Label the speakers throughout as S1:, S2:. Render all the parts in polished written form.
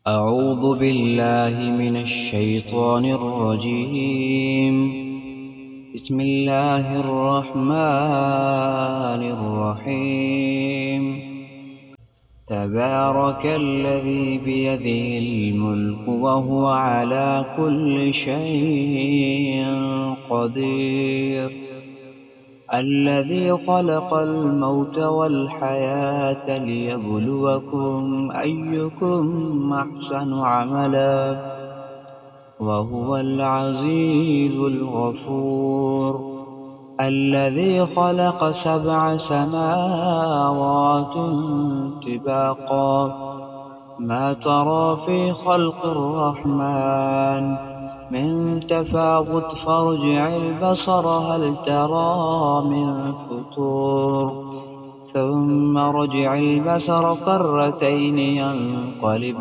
S1: أعوذ بالله من الشيطان الرجيم. بسم الله الرحمن الرحيم. تبارك الذي بيده الملك وهو على كل شيء قدير. الذي خلق الموت والحياة ليبلوكم أيكم أحسن عملا وهو العزيز الغفور. الذي خلق 7 سماوات طباقا ما ترى في خلق الرحمن من تفاوت فارجع البصر هل ترى من فطور ثم رجع البصر كرتين ينقلب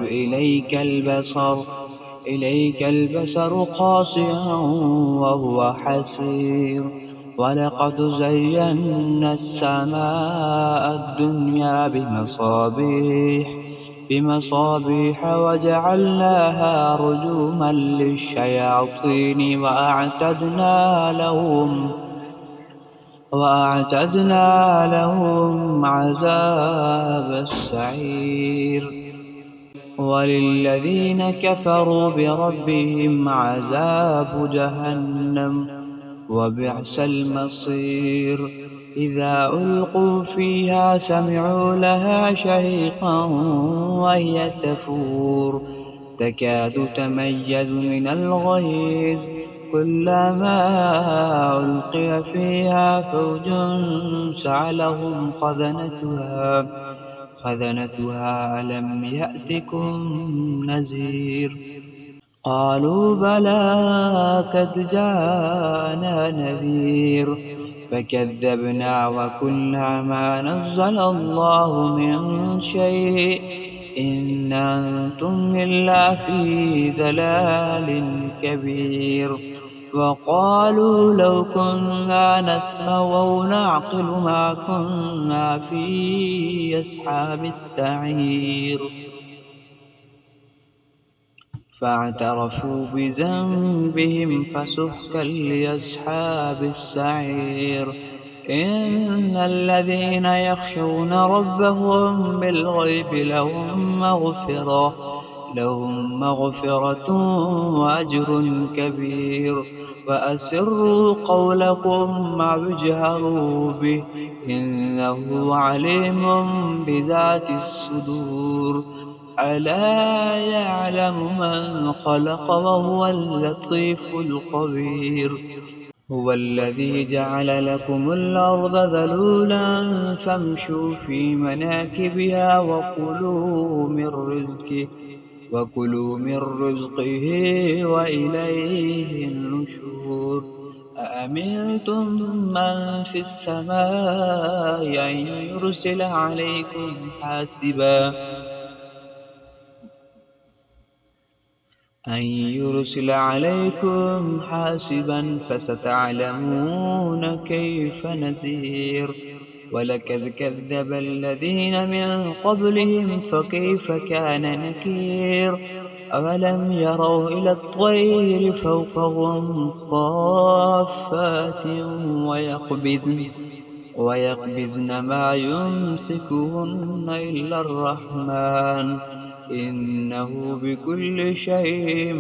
S1: إليك البصر خاسئا وهو حسير. ولقد زينا السماء الدنيا بمصابيح وجعلناها رجوما للشياطين وأعتدنا لهم عذاب السعير. وللذين كفروا بربهم عذاب جهنم وبئس المصير. إذا ألقوا فيها سمعوا لها شهيقا وهي تفور تكاد تميز من الغيظ كلما ألقي فيها فوج سألهم خزنتها ألم يأتكم نذير. قالوا بلى قد جاءنا نذير فكذبنا وقلنا ما نزل الله من شيء إن أنتم إلا في ضلال كبير. وقالوا لو كنا نسمع أو نعقل ما كنا في أصحاب السعير. فاعترفوا بذنبهم فسحقا لأصحاب السعير. إن الذين يخشون ربهم بالغيب لهم مغفرة وأجر كبير. وأسروا قولكم أو اجهروا به إنه عليم بذات الصدور. ألا يعلم من خلق وهو اللطيف الخبير. هو الذي جعل لكم الأرض ذلولا فامشوا في مناكبها وكلوا من رزقه وإليه النشور. أأمنتم من في السماء أن يرسل عليكم حاسبا فستعلمون كيف نذير. ولقد كذب الذين من قبلهم فكيف كان نكير. أولم يروا إلى الطير فوقهم صافات ويقبضن ما يمسكهن إلا الرحمن إنه بكل شيء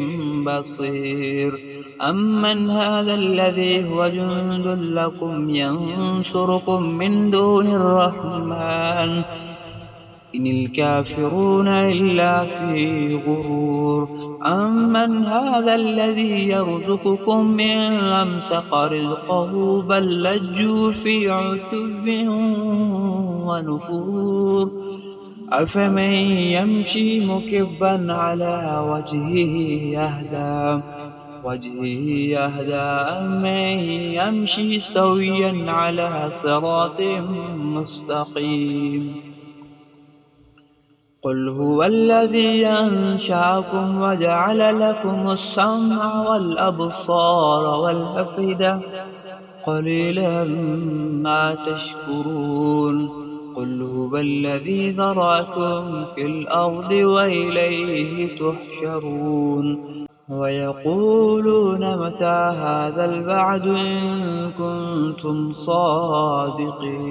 S1: بصير. أمن هذا الذي هو جند لكم ينصركم من دون الرحمن إن الكافرون إلا في غرور. أمن هذا الذي يرزقكم إن أمسك رزقه بل لجوا في عتو ونفور. أفمن يمشي مكبا على وجهه أهدى أمن يمشي سويا على صراط مستقيم. قل هو الذي أنشأكم وجعل لكم السمع والأبصار والأفئدة قليلا ما تشكرون. قل هو الذي ذرأكم في الأرض وإليه تحشرون ويقولون متى هذا الوعد إن كنتم صادقين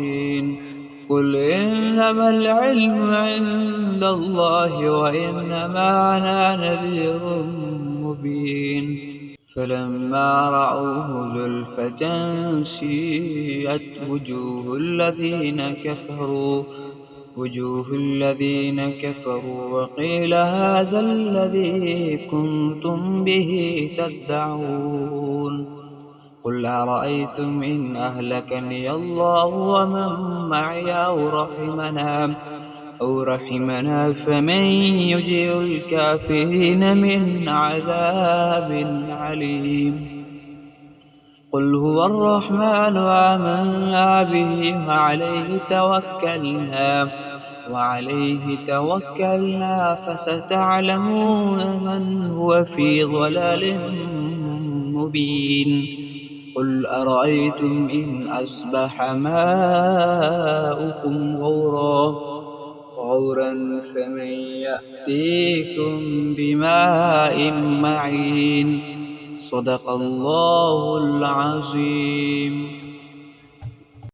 S1: قل إنما العلم عند الله وإنما أنا نذير مبين فلما رأوه زلفة سيئت وجوه الذين كفروا وقيل هذا الذي كنتم به تدعون قل أرأيتم إن أهلكني الله ومن معي أو رحمنا فمن يجير الكافرين من عذاب عليم قل هو الرحمن آمنا به وعليه توكلنا فستعلمون من هو في ضلال مبين قل أرأيتم إن أصبح ماؤكم غورا فمن يأتيكم بماء معين صدق الله العظيم.